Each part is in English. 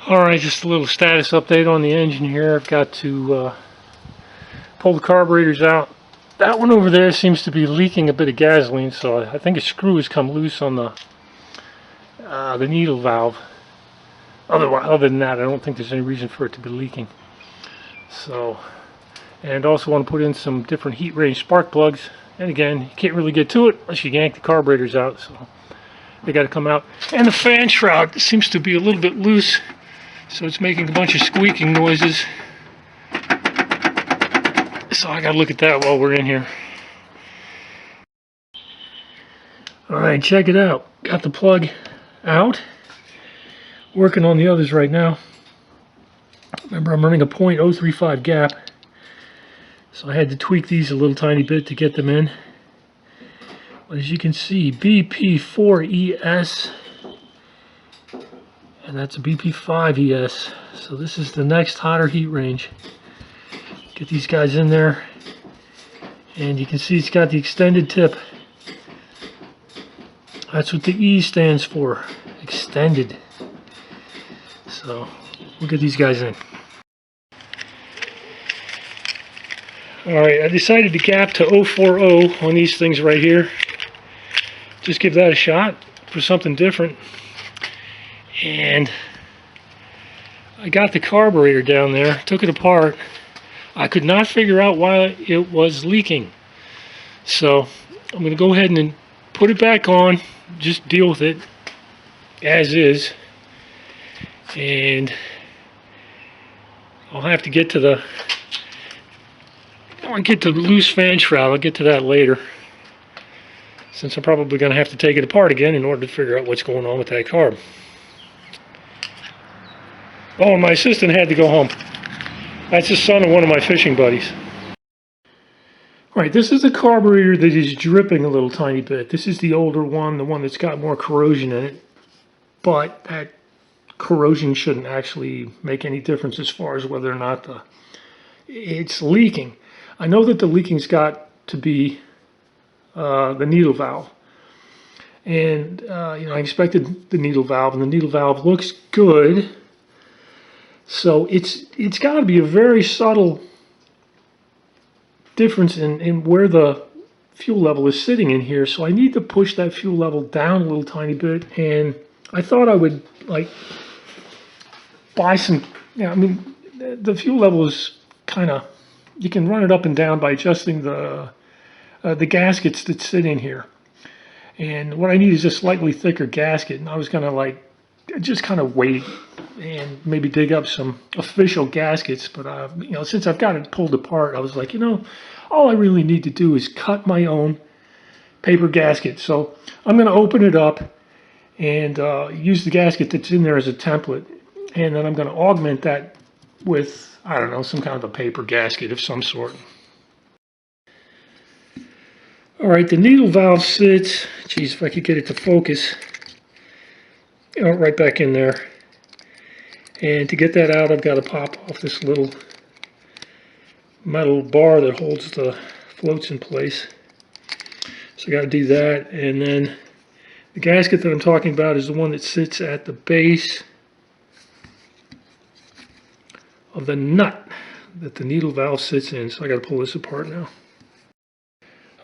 Alright, just a little status update on the engine here. I've got to pull the carburetors out. That one over there seems to be leaking a bit of gasoline, so I think a screw has come loose on the needle valve. Other than that, I don't think there's any reason for it to be leaking. So, and also want to put in some different heat range spark plugs. And again, you can't really get to it unless you yank the carburetors out, so they got to come out. And the fan shroud seems to be a little bit loose, so it's making a bunch of squeaking noises. So I got to look at that while we're in here. Alright, check it out. Got the plug out. Working on the others right now. Remember, I'm running a .035 gap, so I had to tweak these a little tiny bit to get them in. But as you can see, BP4ES, and that's a BP5ES. So this is the next hotter heat range. Get these guys in there, and you can see it's got the extended tip. That's what the E stands for, extended. So we'll get these guys in. Alright, I decided to gap to 040 on these things right here. Just give that a shot for something different. And I got the carburetor down there, took it apart. I could not figure out why it was leaking. So I'm going to go ahead and put it back on, just deal with it as is. And I'll have to get to the loose fan shroud. I'll get to that later, since I'm probably going to have to take it apart again in order to figure out what's going on with that carb. Oh, and my assistant had to go home. That's the son of one of my fishing buddies. Alright, this is the carburetor that is dripping a little tiny bit. This is the older one, the one that's got more corrosion in it. But that corrosion shouldn't actually make any difference as far as whether or not it's leaking. I know that the leaking's got to be the needle valve. And I inspected the needle valve, and the needle valve looks good. So it's got to be a very subtle difference in where the fuel level is sitting in here. So I need to push that fuel level down a little tiny bit. And I thought I would buy some. I mean, the fuel level is kind of, you can run it up and down by adjusting the gaskets that sit in here. And what I need is a slightly thicker gasket. And I was gonna just kind of wait and maybe dig up some official gaskets, but since I've got it pulled apart, I was like, all I really need to do is cut my own paper gasket. So I'm going to open it up and use the gasket that's in there as a template, and then I'm going to augment that with, I don't know, some kind of a paper gasket of some sort. Alright, the needle valve sits, geez, if I could get it to focus, right back in there. And to get that out, I've got to pop off this little metal bar that holds the floats in place. So I got to do that. And then the gasket that I'm talking about is the one that sits at the base of the nut that the needle valve sits in. So I got to pull this apart now.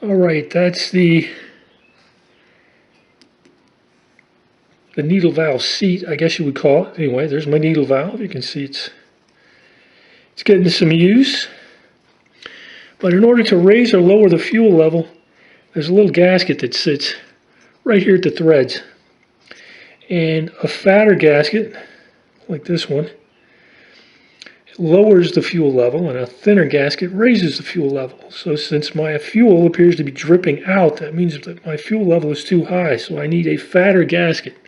Alright, that's the needle valve seat, I guess you would call it. Anyway, there's my needle valve. You can see it's getting some use. But in order to raise or lower the fuel level, there's a little gasket that sits right here at the threads. And a fatter gasket, like this one, lowers the fuel level, and a thinner gasket raises the fuel level. So since my fuel appears to be dripping out, that means that my fuel level is too high. So I need a fatter gasket.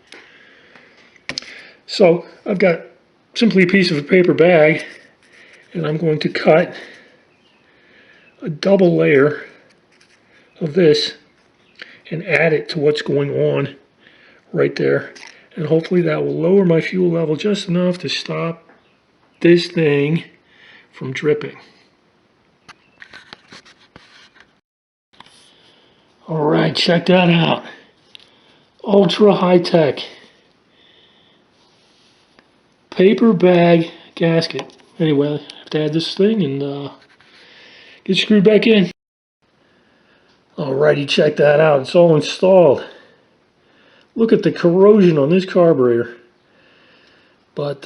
So I've got simply a piece of a paper bag, and I'm going to cut a double layer of this and add it to what's going on right there. And hopefully that will lower my fuel level just enough to stop this thing from dripping. Alright, check that out. Ultra high tech. paper bag gasket. Anyway, I have to add this thing and get screwed back in. Alrighty, check that out. It's all installed. Look at the corrosion on this carburetor. But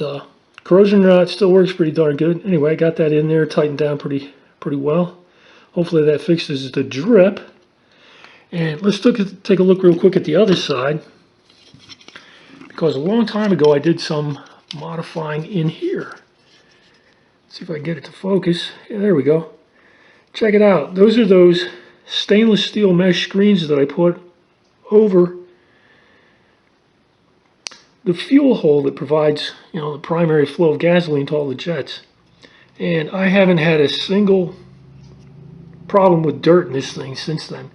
corrosion or not, it still works pretty darn good. Anyway, I got that in there, tightened down pretty well. Hopefully that fixes the drip. And let's take a look real quick at the other side. Because a long time ago I did some modifying in here. Let's see if I can get it to focus. Yeah, there we go. Check it out. Those are those stainless steel mesh screens that I put over the fuel hole that provides, the primary flow of gasoline to all the jets. And I haven't had a single problem with dirt in this thing since then.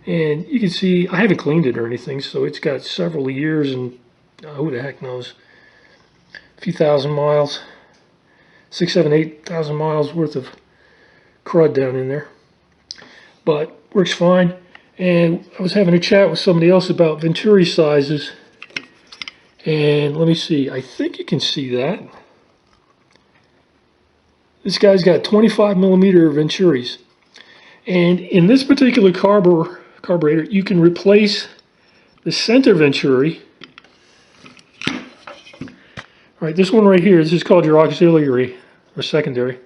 And you can see I haven't cleaned it or anything, so it's got several years and who the heck knows, a few thousand miles, 6, 7, 8,000 miles worth of crud down in there. But works fine. And I was having a chat with somebody else about venturi sizes. And let me see, I think you can see that. This guy's got 25 millimeter venturis. And in this particular carburetor, you can replace the center venturi. Right, this one right here, this is called your auxiliary or secondary.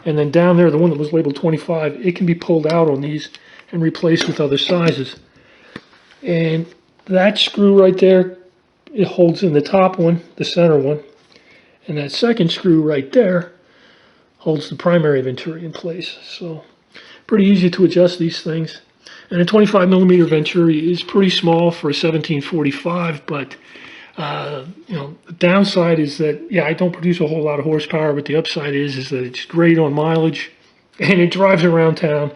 And then down there, the one that was labeled 25, it can be pulled out on these and replaced with other sizes. And that screw right there, it holds in the top one, the center one. And that second screw right there holds the primary venturi in place. So pretty easy to adjust these things. And a 25 millimeter venturi is pretty small for a 1745, but the downside is that, yeah, I don't produce a whole lot of horsepower, but the upside is that it's great on mileage and it drives around town.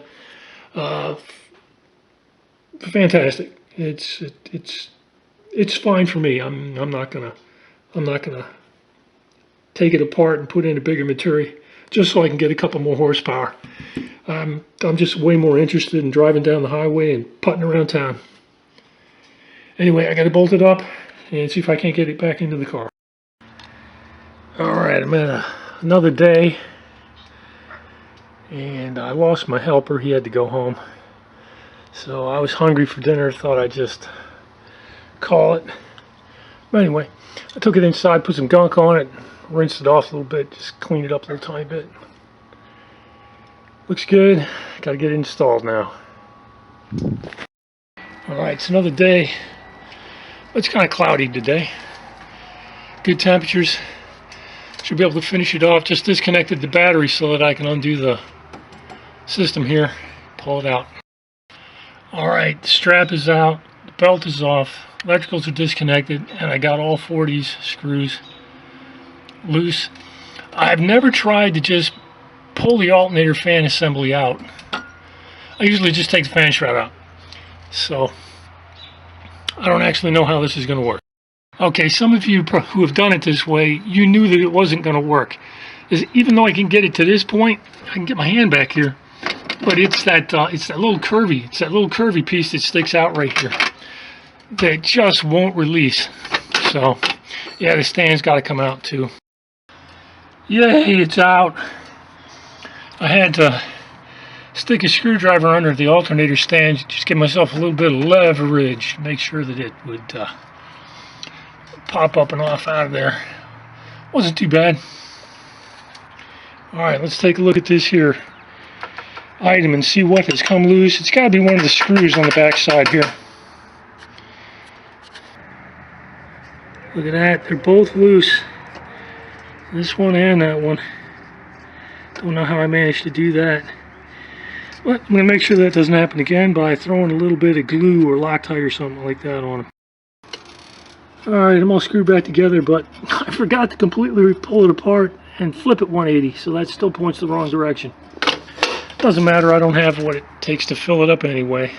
Fantastic. It's fine for me. I'm not gonna take it apart and put in a bigger material just so I can get a couple more horsepower. I'm just way more interested in driving down the highway and putting around town. Anyway, I got to bolt it up and see if I can't get it back into the car. Alright, I'm at another day and I lost my helper. He had to go home. So I was hungry for dinner, thought I'd just call it. But anyway, I took it inside, put some gunk on it, rinsed it off a little bit, just cleaned it up a little tiny bit. Looks good. Got to get it installed now. Alright, it's another day. It's kind of cloudy today. Good temperatures. Should be able to finish it off. Just disconnected the battery so that I can undo the system here. Pull it out. Alright, the strap is out. The belt is off. Electricals are disconnected. And I got all 40s screws loose. I've never tried to just pull the alternator fan assembly out. I usually just take the fan shroud out. So I don't actually know how this is going to work. Okay, some of you who have done it this way, you knew that it wasn't going to work. Even though I can get it to this point, I can get my hand back here, but it's that little curvy piece that sticks out right here that just won't release. So yeah, the stand's got to come out too. Yay, it's out. I had to stick a screwdriver under the alternator stand, just give myself a little bit of leverage, make sure that it would pop up and off out of there. Wasn't too bad. Alright, let's take a look at this here item and see what has come loose. It's got to be one of the screws on the back side here. Look at that, they're both loose. This one and that one. Don't know how I managed to do that. But I'm going to make sure that doesn't happen again by throwing a little bit of glue or Loctite or something like that on them. Alright, I'm all screwed back together, but I forgot to completely pull it apart and flip it 180, so that still points the wrong direction. Doesn't matter, I don't have what it takes to fill it up anyway.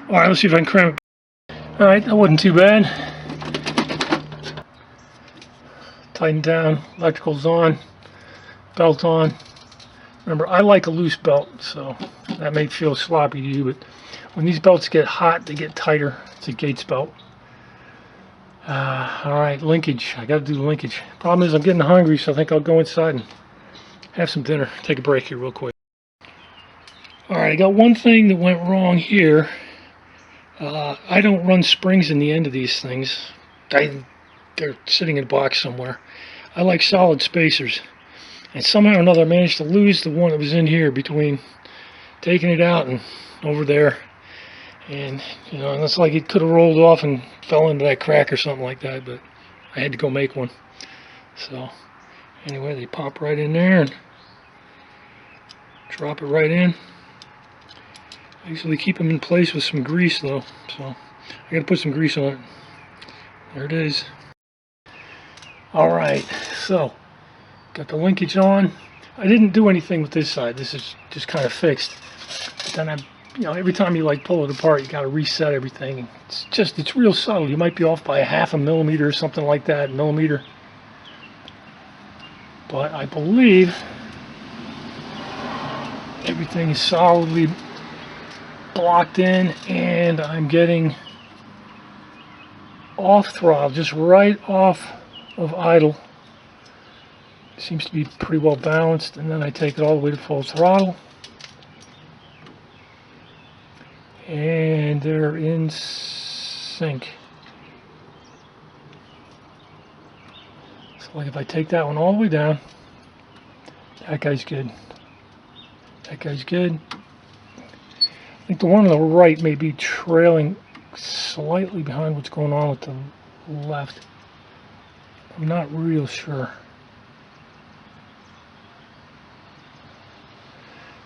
Alright, let's see if I can cram it. Alright, that wasn't too bad. Tighten down, electrical's on, belt on. Remember, I like a loose belt, so that may feel sloppy to you, but when these belts get hot, they get tighter. It's a Gates belt. All right, linkage. I got to do the linkage. Problem is I'm getting hungry, so I think I'll go inside and have some dinner. Take a break here real quick. All right, I got one thing that went wrong here. I don't run springs in the end of these things. They're sitting in a box somewhere. I like solid spacers. And somehow or another I managed to lose the one that was in here between taking it out and over there. And, you know, it's like it could have rolled off and fell into that crack or something like that, but I had to go make one. So, anyway, they pop right in there and drop it right in. I usually keep them in place with some grease, though, so I gotta put some grease on it. There it is. Alright, so, got the linkage on. I didn't do anything with this side. This is just kind of fixed. But then you know, every time you like pull it apart, you got to reset everything. It's real subtle. You might be off by 1/2 millimeter or something like that, millimeter. But I believe everything is solidly blocked in, and I'm getting off throttle, just right off of idle. Seems to be pretty well balanced, and then I take it all the way to full throttle. And they're in sync. So like if I take that one all the way down, that guy's good. That guy's good. I think the one on the right may be trailing slightly behind what's going on with the left. I'm not real sure.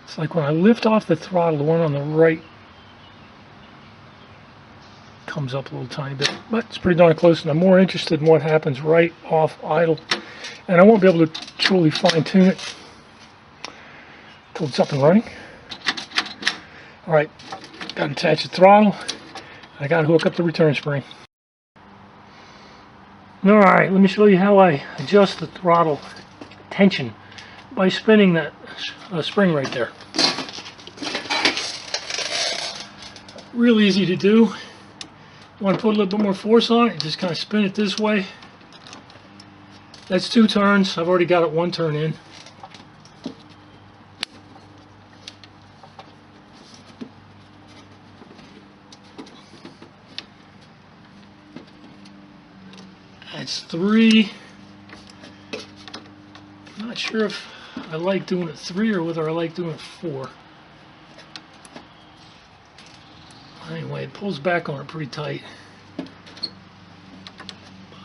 It's like when I lift off the throttle, the one on the right comes up a little tiny bit, but it's pretty darn close, and I'm more interested in what happens right off idle, and I won't be able to truly fine-tune it until it's up and running. Alright, got to attach the throttle. I got to hook up the return spring. Alright, let me show you how I adjust the throttle tension by spinning that spring right there. Real easy to do. Want to put a little bit more force on it, just kind of spin it this way. That's 2 turns. I've already got it 1 turn in. That's 3. I'm not sure if I like doing it 3 or whether I like doing it 4. Anyway, it pulls back on it pretty tight.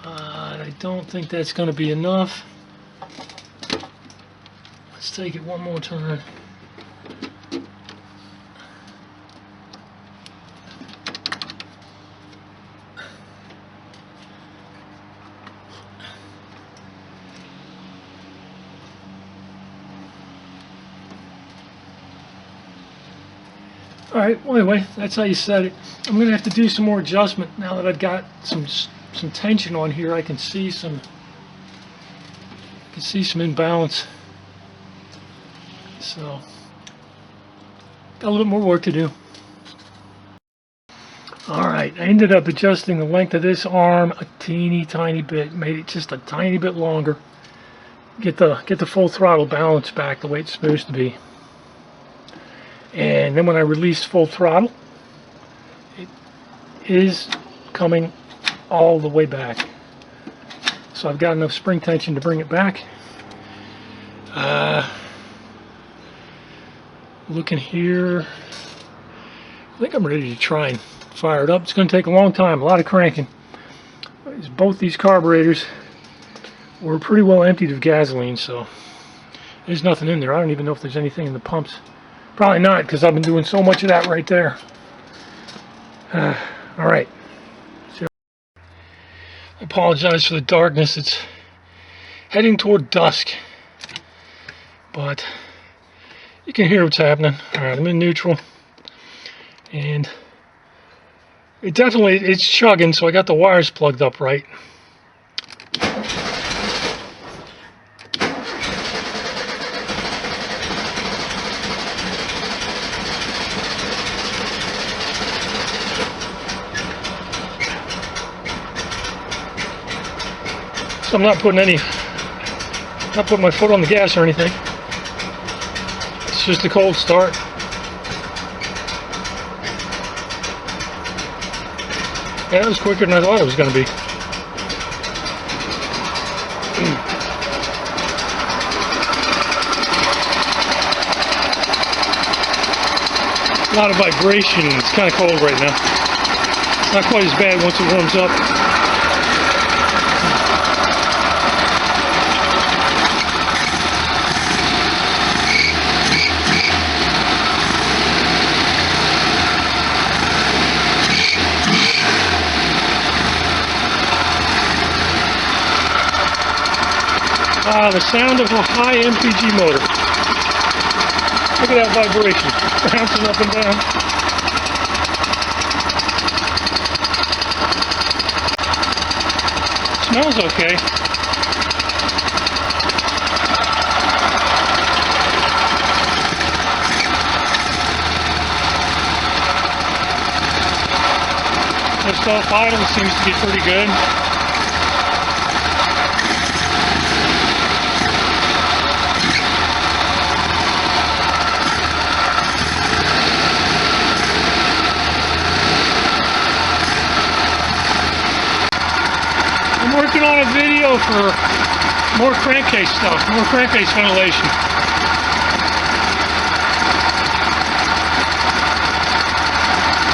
But I don't think that's going to be enough. Let's take it 1 more turn. Alright, well anyway, that's how you set it. I'm going to have to do some more adjustment now that I've got some tension on here. I can see some imbalance. So, got a little more work to do. Alright, I ended up adjusting the length of this arm a teeny tiny bit, made it just a tiny bit longer. Get the full throttle balance back the way it's supposed to be. And then when I release full throttle, it is coming all the way back. So I've got enough spring tension to bring it back. Looking here, I think I'm ready to try and fire it up. It's going to take a long time, a lot of cranking. Both these carburetors were pretty well emptied of gasoline, so there's nothing in there. I don't even know if there's anything in the pumps. Probably not, because I've been doing so much of that right there. Alright. I apologize for the darkness. It's heading toward dusk. But you can hear what's happening. Alright, I'm in neutral. And it's chugging, so I got the wires plugged up right. So I'm not putting my foot on the gas or anything. It's just a cold start. Yeah, it was quicker than I thought it was going to be. A lot of vibration. It's kind of cold right now. It's not quite as bad once it warms up. Ah, the sound of a high MPG motor. Look at that vibration, bouncing up and down. Smells okay. The self idle seems to be pretty good. I'm working on a video for more crankcase stuff, more crankcase ventilation.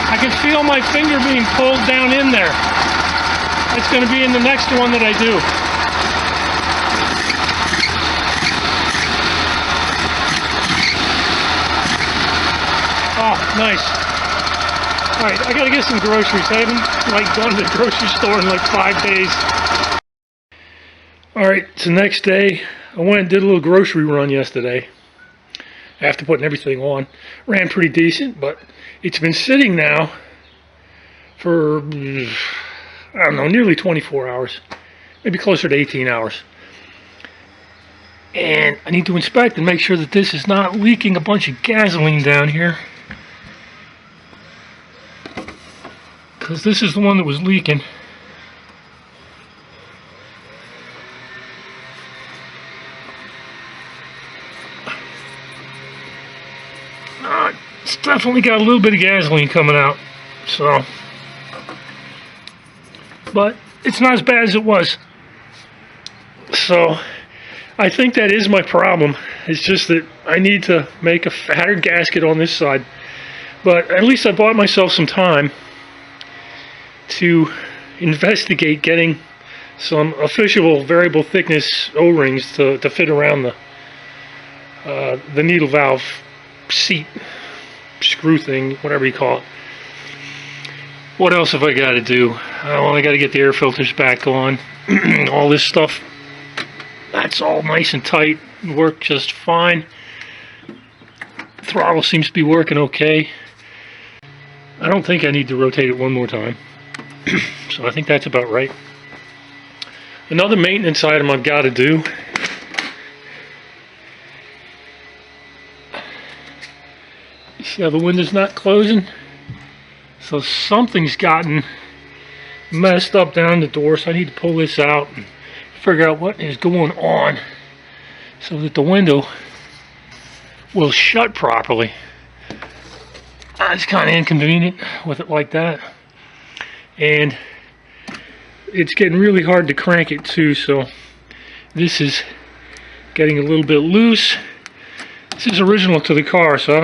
I can feel my finger being pulled down in there. It's going to be in the next one that I do. Oh, nice. Alright, I gotta get some groceries. I haven't gone to the grocery store in like 5 days. Alright, it's the next day. I went and did a little grocery run yesterday. After putting everything on. Ran pretty decent, but it's been sitting now for, I don't know, nearly 24 hours. Maybe closer to 18 hours. And I need to inspect and make sure that this is not leaking a bunch of gasoline down here. Because this is the one that was leaking. It's definitely got a little bit of gasoline coming out. So, but it's not as bad as it was. So, I think that is my problem. It's just that I need to make a fatter gasket on this side. But at least I bought myself some time to investigate getting some official variable thickness O-rings to fit around the needle valve seat screw thing, whatever you call it. What else have I got to do? Well, I got to get the air filters back on. All this stuff, that's all nice and tight, worked just fine. Throttle seems to be working okay. I don't think I need to rotate it one more time. So I think that's about right. Another maintenance item I've got to do. You see how the window's not closing? So something's gotten messed up down the door, so I need to pull this out and figure out what is going on so that the window will shut properly. It's kind of inconvenient with it like that. And it's getting really hard to crank it too, so this is getting a little bit loose. This is original to the car, so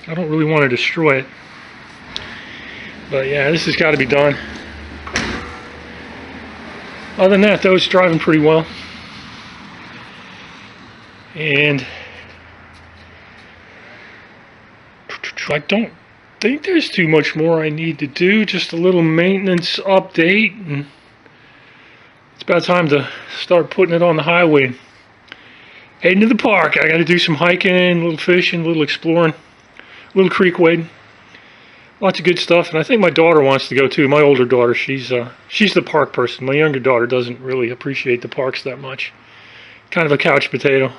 I don't really want to destroy it. But yeah, this has got to be done. Other than that though, it's driving pretty well. And I don't think there's too much more I need to do. Just a little maintenance update, and it's about time to start putting it on the highway. Heading to the park. I got to do some hiking, a little fishing, a little exploring, a little creek wading. Lots of good stuff, and I think my daughter wants to go too. My older daughter, she's the park person. My younger daughter doesn't really appreciate the parks that much. Kind of a couch potato.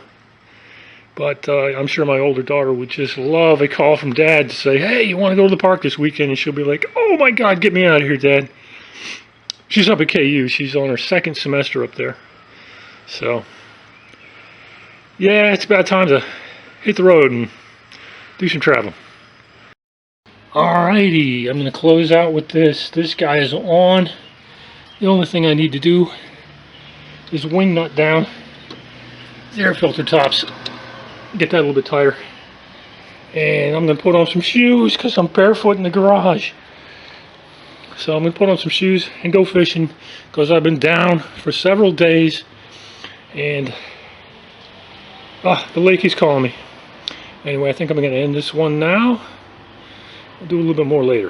But I'm sure my older daughter would just love a call from Dad to say, hey, you want to go to the park this weekend? And she'll be like, oh my God, get me out of here, Dad. She's up at KU. She's on her second semester up there. So, yeah, it's about time to hit the road and do some traveling. Alrighty, I'm going to close out with this. This guy is on. The only thing I need to do is wing nut down the air filter tops. Get that a little bit tighter. And I'm going to put on some shoes because I'm barefoot in the garage. So I'm going to put on some shoes and go fishing because I've been down for several days. And the lake is calling me. Anyway, I think I'm going to end this one now. I'll do a little bit more later.